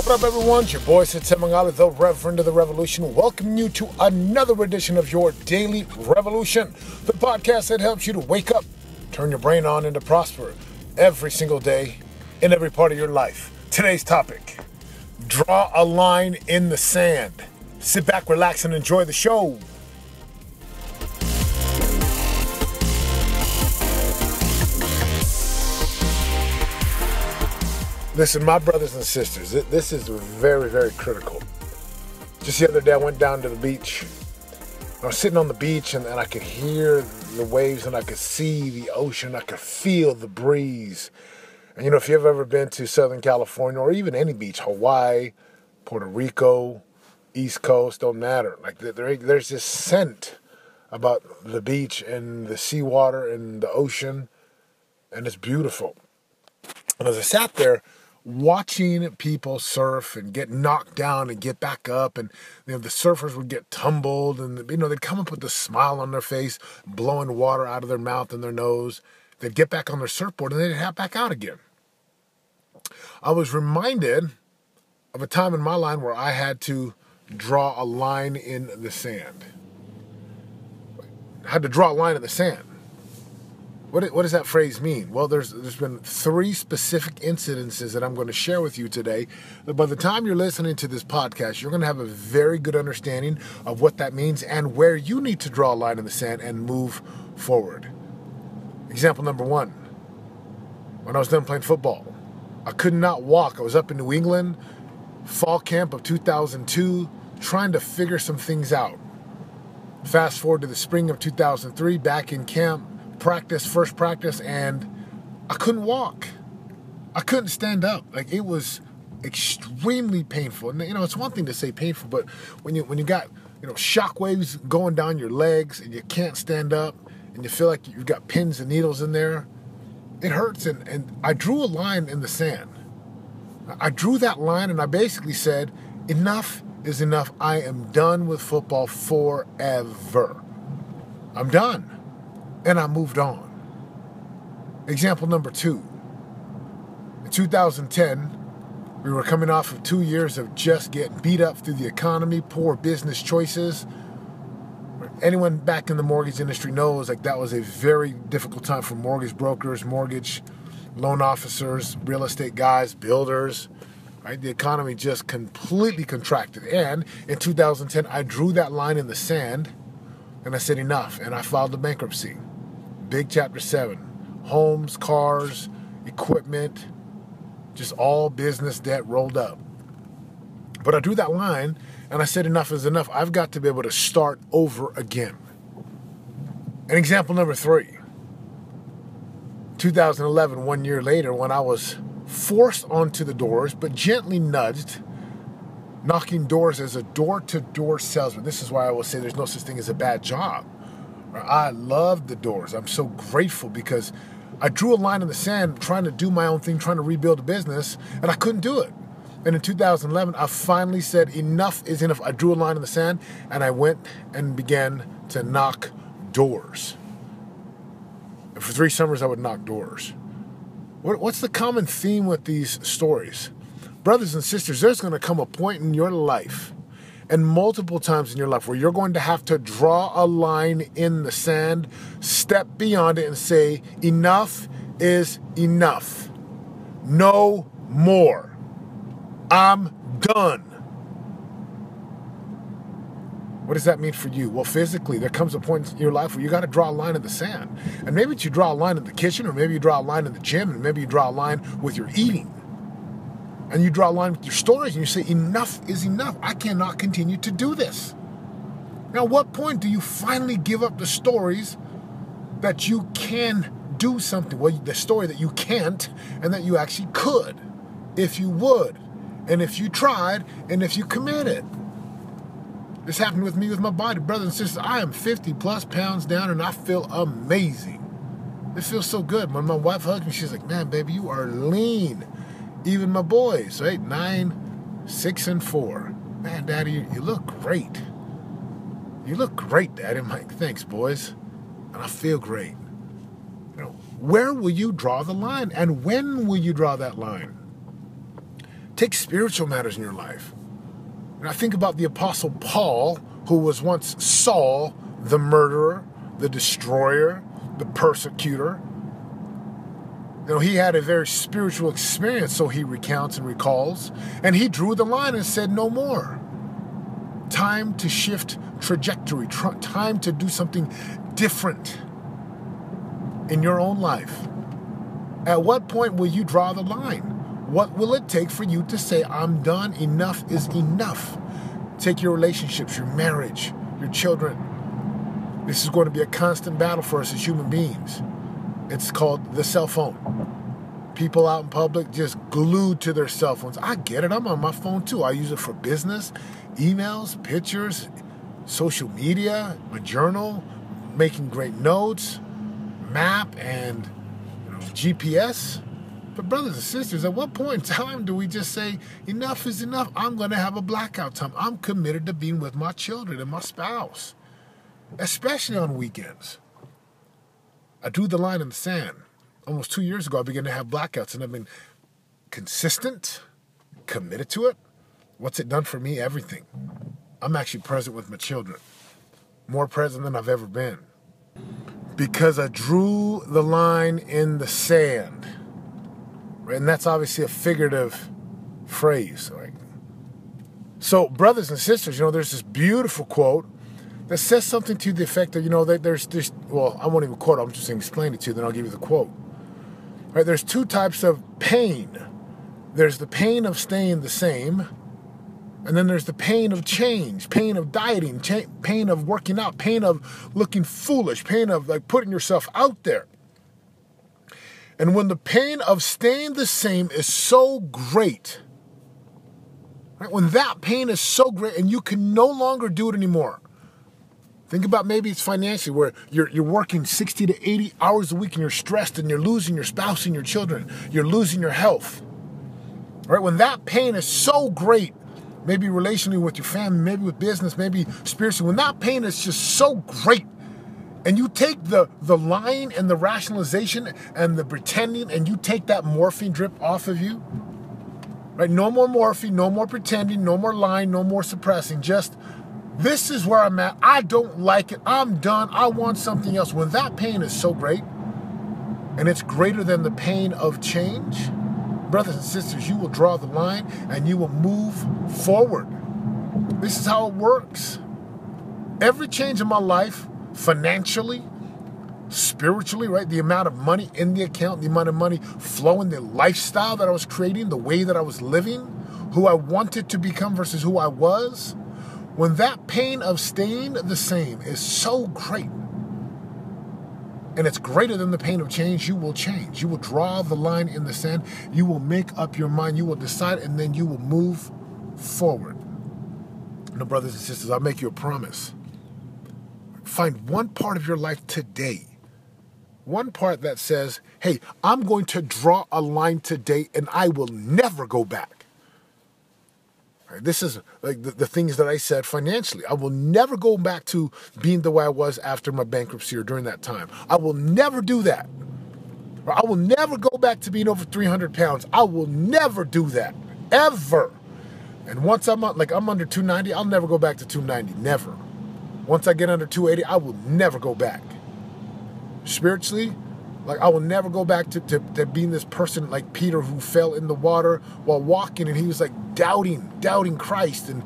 What up, everyone? It's your boy, Sid Semangali, the Reverend of the Revolution, welcoming you to another edition of your Daily Revolution, the podcast that helps you to wake up, turn your brain on, and to prosper every single day in every part of your life. Today's topic, draw a line in the sand. Sit back, relax, and enjoy the show. Listen, my brothers and sisters, this is very, very critical. Just the other day, I went down to the beach. I was sitting on the beach, and I could hear the waves, and I could see the ocean. I could feel the breeze. And, you know, if you've ever been to Southern California, or even any beach, Hawaii, Puerto Rico, East Coast, don't matter. Like, there's this scent about the beach and the seawater and the ocean, and it's beautiful. And as I sat there, watching people surf and get knocked down and get back up, and the surfers would get tumbled, and they'd come up with a smile on their face, blowing water out of their mouth and their nose. They'd get back on their surfboard and they'd head back out again. I was reminded of a time in my life where I had to draw a line in the sand. I had to draw a line in the sand. What does that phrase mean? Well, there's been 3 specific incidences that I'm going to share with you today. By the time you're listening to this podcast, you're going to have a very good understanding of what that means and where you need to draw a line in the sand and move forward. Example number 1. When I was done playing football, I could not walk. I was up in New England, fall camp of 2002, trying to figure some things out. Fast forward to the spring of 2003, back in camp, first practice, and I couldn't walk. I couldn't stand up. Like, it was extremely painful. And it's one thing to say painful, but when you got shock waves going down your legs and you can't stand up and you feel like you've got pins and needles in there, it hurts. And I drew a line in the sand. I drew that line and I basically said, enough is enough. I am done with football forever. I'm done. And I moved on. Example number 2. In 2010, we were coming off of 2 years of just getting beat up through the economy, poor business choices. Anyone back in the mortgage industry knows that was a very difficult time for mortgage brokers, mortgage loan officers, real estate guys, builders. Right? The economy just completely contracted. And in 2010, I drew that line in the sand and I said enough. And I filed a bankruptcy. Big Chapter 7, homes, cars, equipment, just all business debt rolled up. But I drew that line and I said enough is enough. I've got to be able to start over again. And example number 3, 2011, 1 year later, when I was forced onto the doors, but gently nudged, knocking doors as a door-to-door salesman. This is why I will say there's no such thing as a bad job. I love the doors. I'm so grateful because I drew a line in the sand trying to do my own thing, trying to rebuild a business, and I couldn't do it. And in 2011, I finally said enough is enough. I drew a line in the sand, and I went and began to knock doors. And for 3 summers, I would knock doors. What's the common theme with these stories? Brothers and sisters, there's going to come a point in your life and multiple times in your life where you're going to have to draw a line in the sand, step beyond it and say, enough is enough. No more. I'm done. What does that mean for you? Well, physically, there comes a point in your life where you got to draw a line in the sand. And maybe you draw a line in the kitchen, or maybe you draw a line in the gym, and maybe you draw a line with your eating. And you draw a line with your stories and you say, enough is enough. I cannot continue to do this. Now, at what point do you finally give up the stories that you can do something? Well, the story that you can't and that you actually could, if you would, and if you tried, and if you committed. This happened with me with my body. Brothers and sisters, I am 50 plus pounds down and I feel amazing. It feels so good. When my wife hugs me, she's like, man, baby, you are lean. Even my boys, right? 9, 6, and 4. Man, Daddy, you look great. You look great, Daddy. I'm like, thanks, boys. And I feel great. Where will you draw the line? And when will you draw that line? Take spiritual matters in your life. And I think about the Apostle Paul, who was once Saul, the murderer, the destroyer, the persecutor. He had a very spiritual experience, so he recounts and recalls. And he drew the line and said, no more. Time to shift trajectory. Time to do something different in your own life. At what point will you draw the line? What will it take for you to say, I'm done, enough is enough? Take your relationships, your marriage, your children. This is going to be a constant battle for us as human beings. It's called the cell phone. People out in public just glued to their cell phones. I get it. I'm on my phone too. I use it for business, emails, pictures, social media, my journal, making great notes, map, and GPS. But brothers and sisters, at what point in time do we just say, enough is enough? I'm going to have a blackout time. I'm committed to being with my children and my spouse, especially on weekends. I drew the line in the sand. Almost 2 years ago, I began to have blackouts, and I've been consistent, committed to it. What's it done for me? Everything. I'm actually present with my children. More present than I've ever been. Because I drew the line in the sand. And that's obviously a figurative phrase. Right? So, brothers and sisters, there's this beautiful quote that says something to the effect of, that there's this, well, I won't even quote it, I'm just going to explain it to you, then I'll give you the quote. Right, there's two types of pain. There's the pain of staying the same, and then there's the pain of change, pain of dieting, pain of working out, pain of looking foolish, pain of putting yourself out there. And when the pain of staying the same is so great, right, when that pain is so great and you can no longer do it anymore, think about maybe it's financially where you're working 60 to 80 hours a week and you're stressed and you're losing your spouse and your children. You're losing your health. Right? When that pain is so great, maybe relationally with your family, maybe with business, maybe spiritually, when that pain is just so great and you take the lying and the rationalization and the pretending and you take that morphine drip off of you, right? No more morphine, no more pretending, no more lying, no more suppressing, just this is where I'm at. I don't like it. I'm done. I want something else. When that pain is so great, and it's greater than the pain of change, brothers and sisters, you will draw the line and you will move forward. This is how it works. Every change in my life, financially, spiritually, right? The amount of money in the account, the amount of money flowing, the lifestyle that I was creating, the way that I was living, who I wanted to become versus who I was. When that pain of staying the same is so great, and it's greater than the pain of change, you will change. You will draw the line in the sand. You will make up your mind. You will decide, and then you will move forward. Now, brothers and sisters, I'll make you a promise. Find one part of your life today, one part that says, hey, I'm going to draw a line today, and I will never go back. This is like the things that I said financially. I will never go back to being the way I was after my bankruptcy or during that time. I will never do that. I will never go back to being over 300 pounds. I will never do that, ever. And once I'm under 290, I'll never go back to 290, never. Once I get under 280, I will never go back. Spiritually, I will never go back to being this person like Peter who fell in the water while walking, and he was doubting Christ. And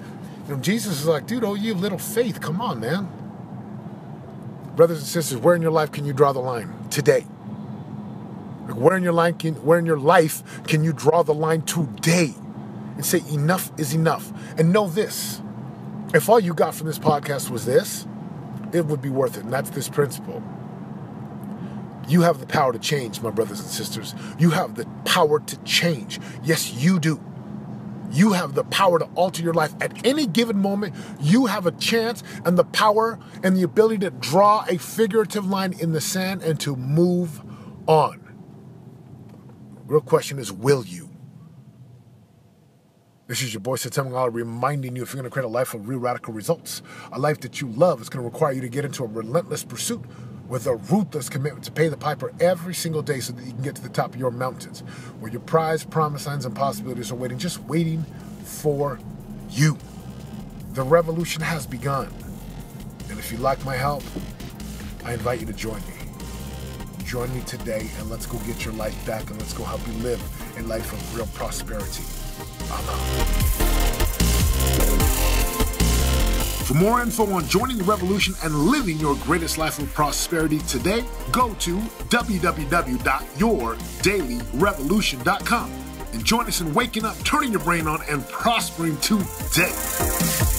Jesus is like, dude, oh, you have little faith. Come on, man. Brothers and sisters, where in your life can you draw the line today? Where in your life can you draw the line today and say enough is enough? And know this, if all you got from this podcast was this, it would be worth it. And that's this principle. You have the power to change, my brothers and sisters. You have the power to change. Yes, you do. You have the power to alter your life. At any given moment, you have a chance and the power and the ability to draw a figurative line in the sand and to move on. Real question is, will you? This is your boy, Satemangala, reminding you if you're going to create a life of real radical results, a life that you love, it's going to require you to get into a relentless pursuit with a ruthless commitment to pay the piper every single day so that you can get to the top of your mountains, where your prize, promise, signs, and possibilities are waiting, just waiting for you. The revolution has begun. And if you like my help, I invite you to join me. Join me today and let's go get your life back, and let's go help you live a life of real prosperity. I'm out. For more info on joining the revolution and living your greatest life of prosperity today, go to www.yourdailyrevolution.com and join us in waking up, turning your brain on, and prospering today.